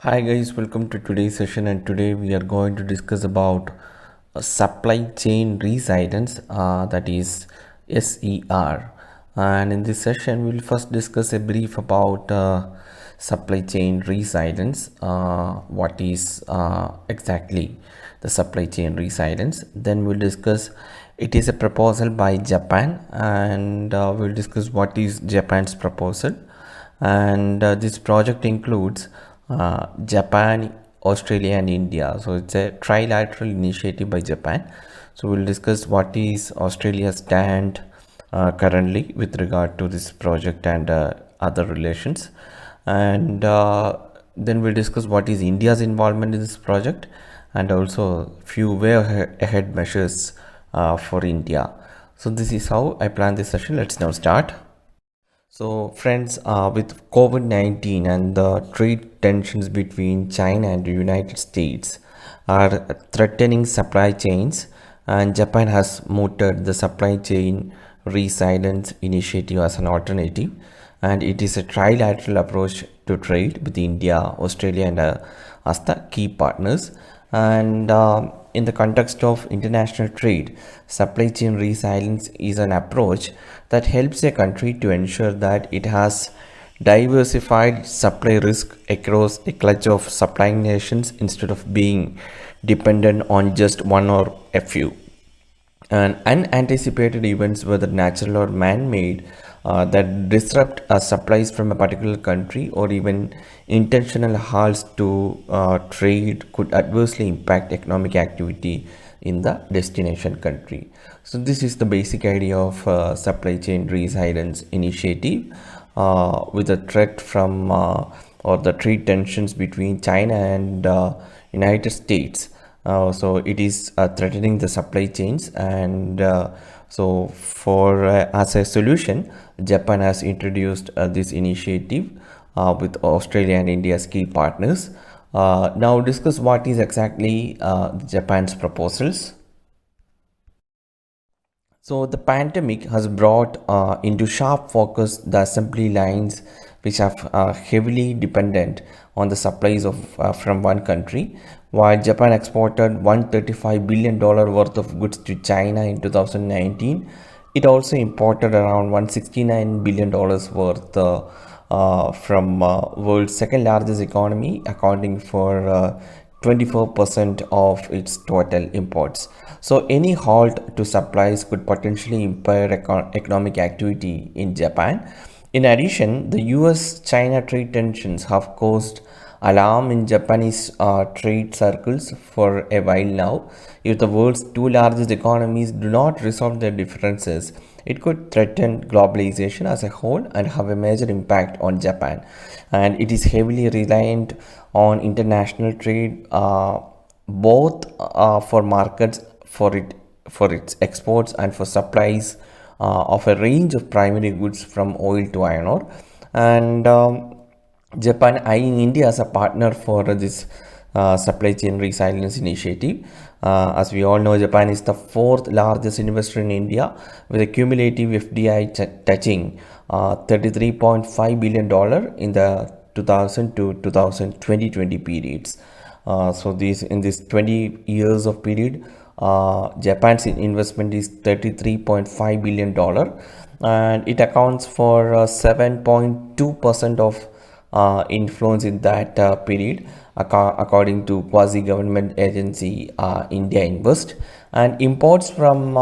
Hi guys, welcome to today's session, and today we are going to discuss about supply chain resilience, that is SER. And in this session we'll first discuss a brief about supply chain resilience. What is exactly the supply chain resilience? Then we'll discuss it is a proposal by Japan, and we'll discuss what is Japan's proposal. And this project includes Japan, Australia, and India. So it's a trilateral initiative by Japan. So we'll discuss what is Australia's stand currently with regard to this project and other relations, and then we'll discuss what is India's involvement in this project, and also few way ahead measures for India. So this is how I plan this session. Let's now start. So, friends, with COVID 19 and the trade tensions between China and the United States are threatening supply chains, and Japan has mooted the supply chain resilience initiative as an alternative. And it is a trilateral approach to trade with India, Australia, and as the key partners. And in the context of international trade, supply chain resilience is an approach that helps a country to ensure that it has diversified supply risk across a clutch of supplying nations instead of being dependent on just one or a few. And unanticipated events, whether natural or man-made, that disrupt supplies from a particular country, or even intentional halts to trade, could adversely impact economic activity in the destination country. So this is the basic idea of supply chain resilience initiative, with a threat from or the trade tensions between China and United States. So it is threatening the supply chains, and so for as a solution, Japan has introduced this initiative with Australia and India as key partners. Now discuss what is exactly Japan's proposals. So the pandemic has brought into sharp focus the assembly lines, which are heavily dependent on the supplies of from one country. While Japan exported $135 billion worth of goods to China in 2019, it also imported around $169 billion worth from world's second largest economy, accounting for 24% of its total imports. So any halt to supplies could potentially impair economic activity in Japan. In addition, the US-China trade tensions have caused alarm in Japanese trade circles for a while now. If the world's two largest economies do not resolve their differences, it could threaten globalization as a whole and have a major impact on Japan. And it is heavily reliant on international trade, both for markets for its exports and for supplies of a range of primary goods from oil to iron ore. And Japan eyeing India as a partner for this supply chain resilience initiative. As we all know, Japan is the fourth largest investor in India, with a cumulative FDI touching $33.5 billion in the 2000 to 2020 periods. So these in this 20 years of period, Japan's investment is $33.5 billion, and it accounts for 7.2% of influence in that period, according to quasi-government agency India Invest. And imports from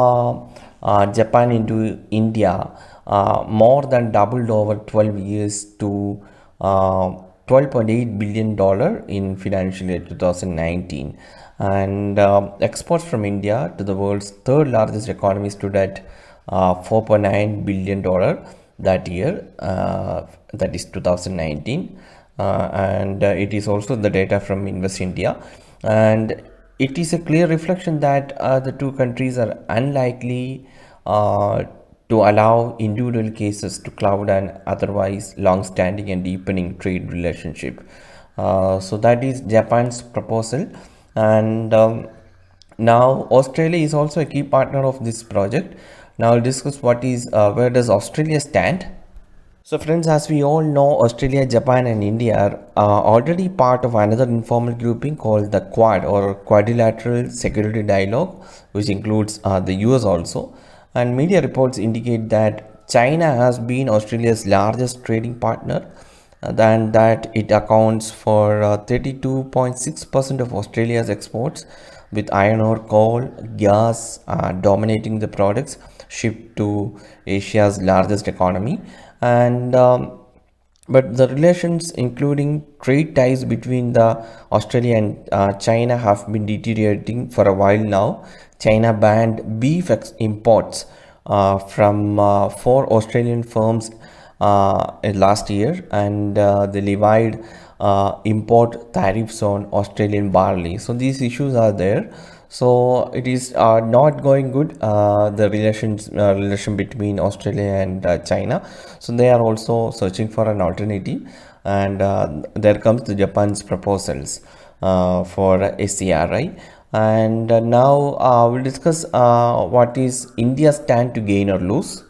Japan into India more than doubled over 12 years to $12.8 billion in financial year 2019. And exports from India to the world's third largest economy stood at $4.9 billion that year, that is 2019. And it is also the data from Invest India, and it is a clear reflection that the two countries are unlikely to allow individual cases to cloud an otherwise long-standing and deepening trade relationship. So that is Japan's proposal. And now Australia is also a key partner of this project. Now I'll discuss what is where does Australia stand. So, friends, as we all know, Australia, Japan, and India are already part of another informal grouping called the Quad or Quadrilateral Security Dialogue, which includes the US also. And media reports indicate that China has been Australia's largest trading partner, than that it accounts for 32.6% of Australia's exports, with iron ore, coal, gas dominating the products shipped to Asia's largest economy. And but the relations, including trade ties between the Australia and China, have been deteriorating for a while now. China banned beef imports from four Australian firms last year, and they levied import tariffs on Australian barley. So these issues are there. So it is not going good. The relation between Australia and China. So they are also searching for an alternative, and there comes the Japan's proposals for SCRI. And now we'll discuss what is India's stand to gain or lose.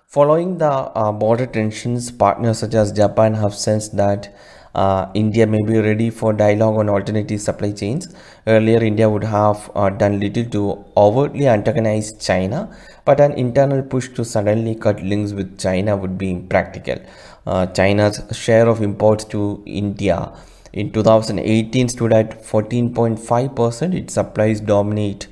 Following the border tensions, partners such as Japan have sensed that India may be ready for dialogue on alternative supply chains. Earlier, India would have done little to overtly antagonize China, but an internal push to suddenly cut links with China would be impractical. China's share of imports to India in 2018 stood at 14.5%. Its supplies dominate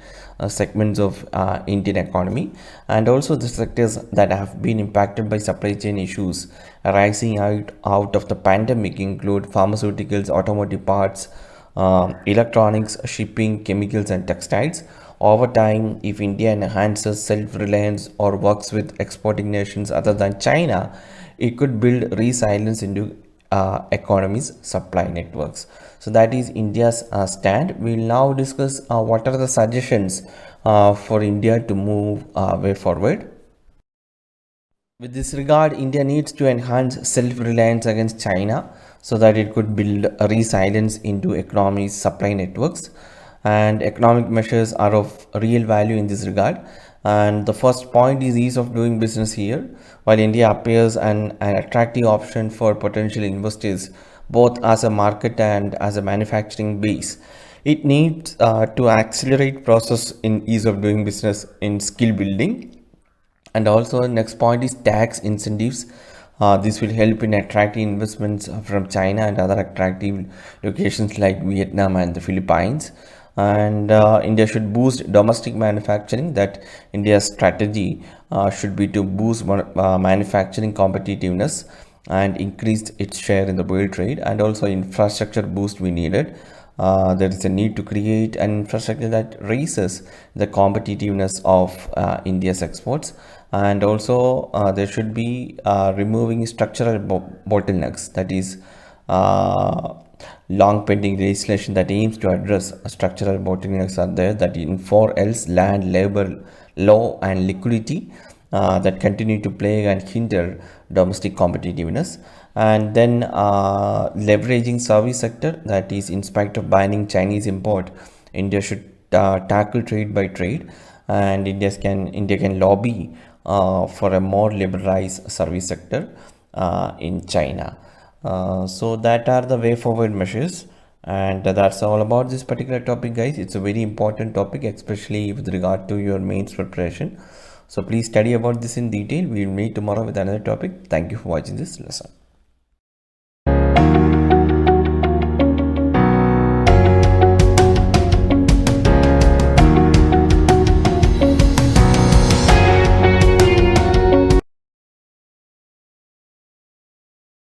segments of Indian economy, and also the sectors that have been impacted by supply chain issues arising out of the pandemic include pharmaceuticals, automotive parts, electronics, shipping, chemicals, and textiles. Over time, if India enhances self-reliance or works with exporting nations other than China, it could build resilience into economies supply networks. So that is India's stand. We'll now discuss what are the suggestions for India to move way forward. With this regard, India needs to enhance self-reliance against China so that it could build a resilience into economies supply networks, and economic measures are of real value in this regard. And the first point is ease of doing business here. While India appears an attractive option for potential investors, both as a market and as a manufacturing base, it needs to accelerate process in ease of doing business in skill building. And also next point is tax incentives. This will help in attracting investments from China and other attractive locations like Vietnam and the Philippines. And India should boost domestic manufacturing. That India's strategy should be to boost manufacturing competitiveness and increase its share in the world trade. And also infrastructure boost we needed. There is a need to create an infrastructure that raises the competitiveness of India's exports, and also there should be removing structural bottlenecks, that is long pending legislation that aims to address structural bottlenecks are there, that in 4Ls: land, labor, law, and liquidity, that continue to plague and hinder domestic competitiveness. And then leveraging service sector, that is in spite of banning Chinese import, India should tackle trade by trade, and India can lobby for a more liberalized service sector in China. So that are the way forward measures, and that's all about this particular topic, guys. It's a very important topic, especially with regard to your mains preparation. So please study about this in detail. We'll meet tomorrow with another topic. Thank you for watching this lesson.